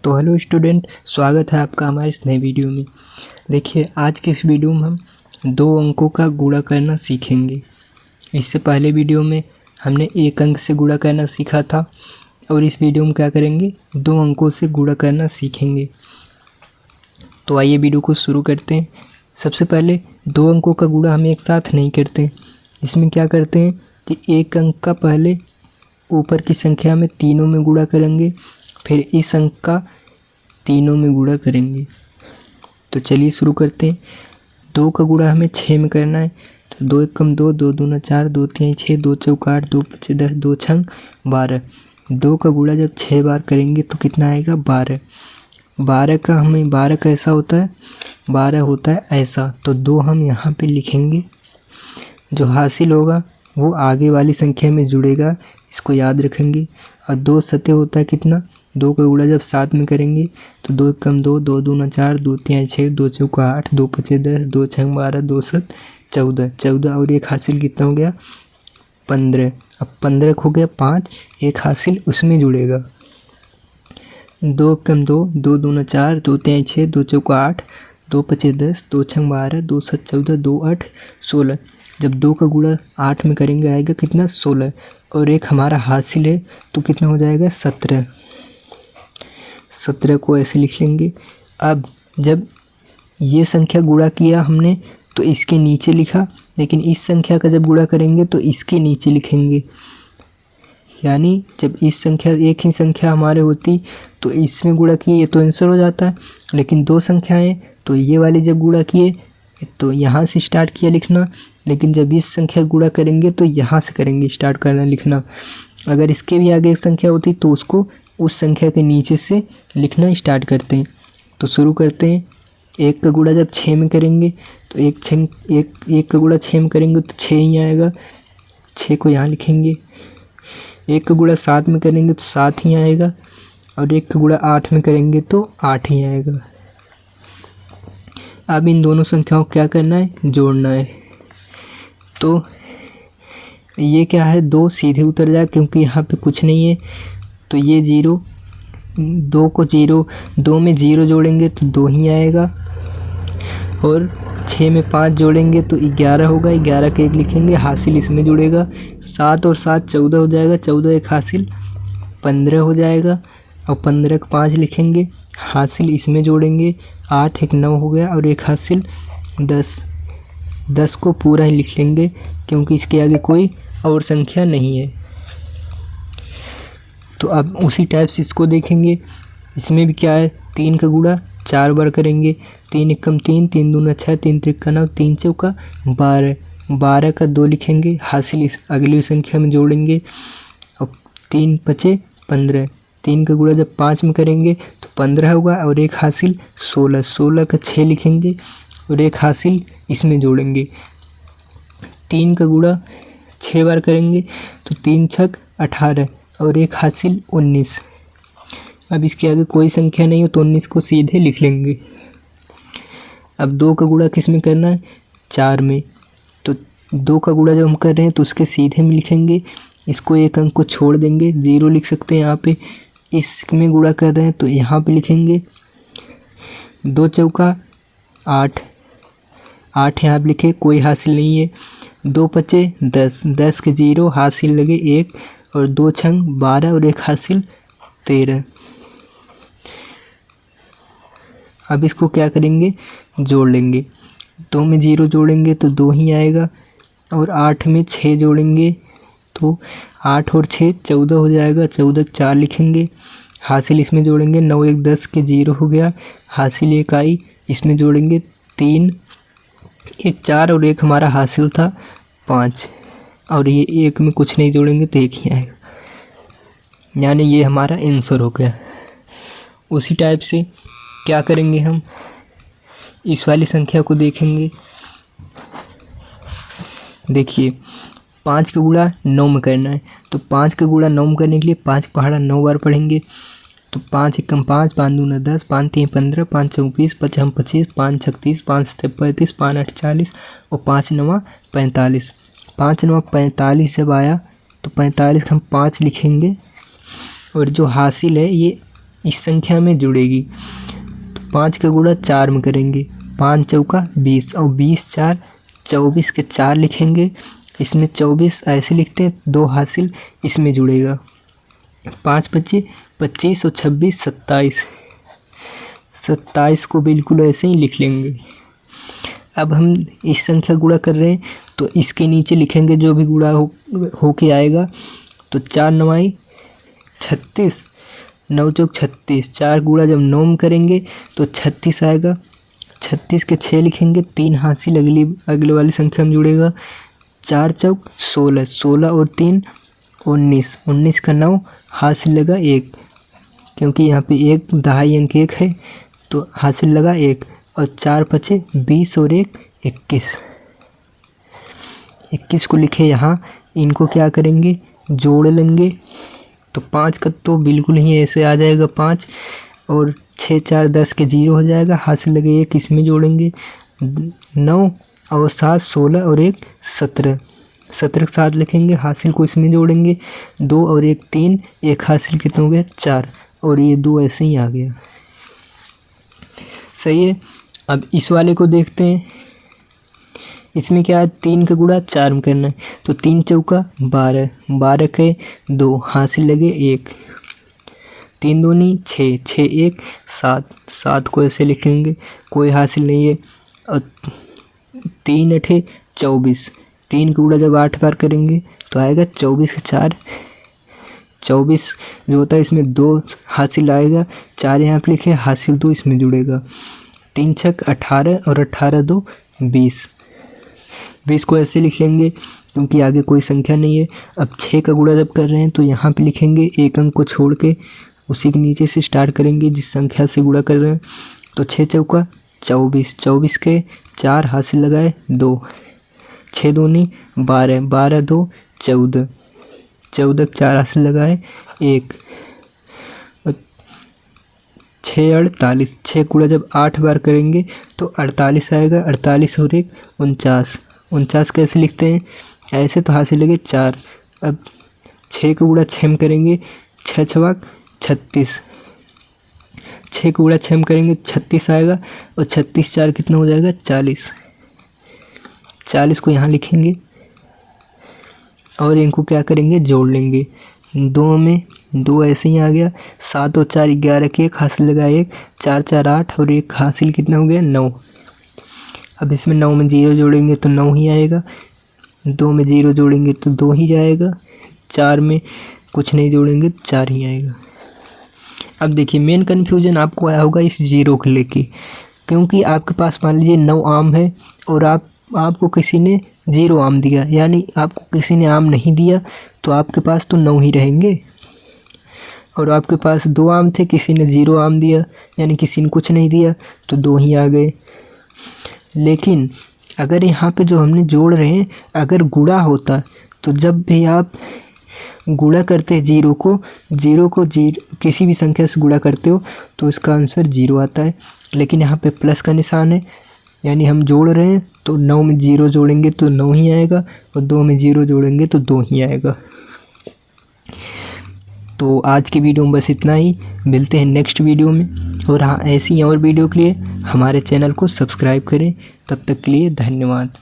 तो hello student, स्वागत है आपका हमारे इस नए वीडियो में। देखिए, आज के इस वीडियो में हम 2 अंकों का गुणा करना सीखेंगे। इससे पहले वीडियो में हमने 1 अंक से गुणा करना सीखा था और इस वीडियो में क्या करेंगे, 2 अंकों से गुणा करना सीखेंगे। तो आइए वीडियो को शुरू करते हैं। सबसे पहले 2 अंकों का गुणा हम एक साथ नहीं करते। इसमें क्या करते हैं कि 1 अंक का पहले ऊपर की संख्या में तीनों में गुणा करेंगे, फिर इस अंक का तीनों में गुणा करेंगे। तो चलिए शुरू करते हैं। 2 का गुणा हमें 6 में करना है। तो 2 1 2, 2 दूना 4, 2 3 6, 2 चौका 8, 2 5 10, 2 छंग 12। 2 का गुणा जब 6 बार करेंगे तो कितना आएगा, 12। 12 का हमें 12 कैसा होता है, 12 होता है ऐसा। तो 2 हम यहाँ पे लिखेंगे। जो हासिल होगा वो आगे वाली संख्या में जुड़ेगा, इसको याद रखेंगे। और 2 सते होता है कितना, 2 का गुणा जब 7 में करेंगे तो 2 1 2, 2 दूना 4, 2 3 6, 2 चौका 8, 2 5 10, 2 छंग 12, 2 7 14। 14 और एक हासिल कितना हो गया, 15। अब 15 हो गया 5, एक हासिल उसमें जुड़ेगा। 2 1 2, 2 दूना 4, 2 3 6, 2 चौका 8, 2 5 10, 2 छंग 12, 2 7 14, 2 8 16। जब 2 का गुणा 8 में करेंगे आएगा कितना, 16। और एक हमारा हासिल है तो कितना हो जाएगा, 17। 17 को ऐसे लिख लेंगे। अब जब ये संख्या गुणा किया हमने तो इसके नीचे लिखा, लेकिन इस संख्या का जब गुणा करेंगे तो इसके नीचे लिखेंगे। यानी जब इस संख्या एक ही संख्या हमारे होती तो इसमें गुणा किए ये तो आंसर हो जाता है, लेकिन 2 संख्याएं तो ये वाली जब गुणा किए तो यहाँ से स्टार्ट किया लिखना, लेकिन जब इस संख्या गुणा करेंगे तो यहाँ से करेंगे स्टार्ट करना लिखना। अगर इसके भी आगे एक संख्या होती तो उसको उस संख्या के नीचे से लिखना स्टार्ट करते हैं। तो शुरू करते हैं। 1 का गुणा जब 6 में करेंगे तो 1 का गुणा 6 में करेंगे तो 6 ही आएगा, 6 को यहाँ लिखेंगे। 1 का गुणा 7 में करेंगे तो 7 ही आएगा, और 1 का गुणा 8 में करेंगे तो 8 ही आएगा। अब इन दोनों संख्याओं को क्या करना है, जोड़ना है। तो ये क्या है, 2 सीधे उतर जाए क्योंकि यहाँ पे कुछ नहीं है। तो ये 0, 2 को 0, 2 में 0 जोड़ेंगे तो 2 ही आएगा, और 6 में 5 जोड़ेंगे तो 11 होगा, 11 के 1 लिखेंगे, हासिल इसमें जुड़ेगा। 7 और 7 14 हो जाएगा, 14 एक हासिल 15 हो जाएगा, और 15 के 5 लिखेंगे, हासिल इसमें जोड़ेंगे। 8 एक 9 हो गया, और एक हासिल 10। 10 को पूरा ही लिख लेंगे क्योंकि इसके आगे कोई और संख्या नहीं है। तो अब उसी टाइप से इसको देखेंगे। इसमें भी क्या है, 3 का गुणा 4 बार करेंगे। 3 1 3, 3 दूना 6, 3 3 9, 3 चौका 12। 12 का 2 लिखेंगे, हासिल इस अगली संख्या में जोड़ेंगे, और 3 5 15। 3 का गुणा जब 5 में करेंगे तो 15 होगा, और एक हासिल 16। 16 का 6 लिखेंगे, और एक हासिल इसमें जोड़ेंगे। 3 का गुणा 6 बार करेंगे तो 3 छक 18, और एक हासिल 19। अब इसके आगे कोई संख्या नहीं हो तो 19 को सीधे लिख लेंगे। अब 2 का गुणा किस में करना है, 4 में। तो 2 का गुणा जब हम कर रहे हैं तो उसके सीधे में लिखेंगे, इसको एक अंक को छोड़ देंगे, 0 लिख सकते हैं यहाँ पे। इसमें गुणा कर रहे हैं तो यहाँ पे लिखेंगे 2 चौका 8, 8 यहाँ पे लिखे, कोई हासिल नहीं है। 2 5 10, 10 के 0, हासिल लगे 1, और 2 छंग 12, और एक हासिल 13। अब इसको क्या करेंगे, जोड़ लेंगे। 2 में 0 जोड़ेंगे तो 2 ही आएगा, और 8 में 6 जोड़ेंगे तो 8 और 6 14 हो जाएगा। 14 के 4 लिखेंगे, हासिल इसमें जोड़ेंगे। 9 1 10 के 0 हो गया, हासिल 1 आई, इसमें जोड़ेंगे 3 1 4, और एक हमारा हासिल था 5, और ये 1 में कुछ नहीं जोड़ेंगे तो 1 ही आएगा। यानी ये हमारा आंसर हो गया। उसी टाइप से क्या करेंगे, हम इस वाली संख्या को देखेंगे। देखिए, 5 का गुणा 9 में करना है। तो 5 का गुणा 9 में करने के लिए 5 पहाड़ा 9 बार पढ़ेंगे। तो 5 1 5, 5 दूना 10, 5 3 15, 5 4 20, 5 6 25, 5 6 30, 5 7 35, 5 8 40, और 5 9 45। 5 9 45 जब आया तो 45 हम 5 लिखेंगे, और जो हासिल है ये इस संख्या में जुड़ेगी। तो 5 का गुणा 4 में करेंगे, 5 चौका 20 और 20 4 24 के 4 लिखेंगे। इसमें 24 ऐसे लिखते हैं, 2 हासिल इसमें जुड़ेगा। 5 25 25 और 26 27, 27 को बिल्कुल ऐसे ही लिख लेंगे। अब हम इस संख्या गुणा कर रहे हैं तो इसके नीचे लिखेंगे जो भी गुणा होके आएगा। तो 4 9 36, 9 चौक 36, 4 गुणा जब 9 में करेंगे तो 36 आएगा। 36 के 6 लिखेंगे, 3 हासिल अगले वाली संख्या में जुड़ेगा। 4 चौक 16, 16 और 3 19, 19 का 9 हासिल लगा 1, क्योंकि यहाँ पे 1 दहाई अंक 1 है तो हासिल लगा 1। और 4 5 20 और 1 21, 21 को लिखे यहाँ। इनको क्या करेंगे, जोड़ लेंगे। तो 5 का तो बिल्कुल ही ऐसे आ जाएगा 5, और 6 4 10 के 0 हो जाएगा, हासिल लगे 1 इसमें जोड़ेंगे। 9 और 7 16 और 1 17, 17 के 7 लिखेंगे, हासिल को इसमें जोड़ेंगे। 2 और 1 3, 1 हासिल कितना हो गया 4, और ये 2 ऐसे ही आ गया। सही है। अब इस वाले को देखते हैं। इसमें क्या है, 3 का गुणा 4 में करना है। तो 3 चौका 12, 12 के 2 हासिल लगे 1, 3 दूनी 6, 6 1 7, 7 को ऐसे लिखेंगे, कोई हासिल नहीं है। और 3 8 24, 3 का गुणा जब 8 बार करेंगे तो आएगा 24 के 4, 24 जो होता है इसमें 2 हासिल आएगा। 4 यहाँ पे लिखे, हासिल 2 इसमें जुड़ेगा। 3 6 18 और 18 2 20, 20 को ऐसे लिख लेंगे क्योंकि आगे कोई संख्या नहीं है। अब 6 का गुणा जब कर रहे हैं तो यहाँ पे लिखेंगे, एक अंक को छोड़ के उसी के नीचे से स्टार्ट करेंगे जिस संख्या से गुणा कर रहे हैं। तो 6 चौका 24, 24 के 4 हासिल लगाए 2, 6 दूनी 12, 12 2 14, 14 के 4 हासिल लगाए 1, 6 48, 6 गुणा जब 8 बार करेंगे तो 48 आएगा। 48 और 1 49, 49 कैसे लिखते हैं, ऐसे तो हासिल लगे 4। अब 6 का गुणा 6 में करेंगे, 6 6 36, 6 का गुणा 6 में करेंगे 36 आएगा। और 36 4 कितना हो जाएगा 40, 40 को यहाँ लिखेंगे और इनको क्या करेंगे, जोड़ लेंगे। 2 में 2 ऐसे ही आ गया। 7 और 4 11 के 1 हासिल लगा 1, 4 4 8 और 1 हासिल कितना हो गया 9। अब इसमें 9 में 0 जोड़ेंगे तो 9 ही आएगा। 2 में 0 जोड़ेंगे तो 2 ही जाएगा। 4 में कुछ नहीं जोड़ेंगे 4 ही आएगा। अब देखिए मेन कन्फ्यूजन आपको आया होगा इस 0 को लेके, क्योंकि आपके पास मान लीजिए 9 आम है और आपको किसी ने 0 आम दिया, यानी आपको किसी ने आम नहीं दिया तो आपके पास तो 9 ही रहेंगे। और आपके पास 2 आम थे, किसी ने 0 आम दिया यानी किसी ने कुछ नहीं दिया तो 2 ही आ गए। लेकिन अगर यहाँ पे जो हमने जोड़ रहे हैं अगर गुणा होता तो जब भी आप गुणा करते हैं 0 को किसी भी संख्या से गुणा करते हो तो इसका आंसर 0 आता है। लेकिन यहाँ पे प्लस का निशान है, यानी हम जोड़ रहे हैं तो 9 में 0 जोड़ेंगे तो 9 ही आएगा और 2 में 0 जोड़ेंगे तो 2 ही आएगा। तो आज की वीडियो में बस इतना ही, मिलते हैं नेक्स्ट वीडियो में। और हाँ, ऐसी और वीडियो के लिए हमारे चैनल को सब्सक्राइब करें। तब तक के लिए धन्यवाद।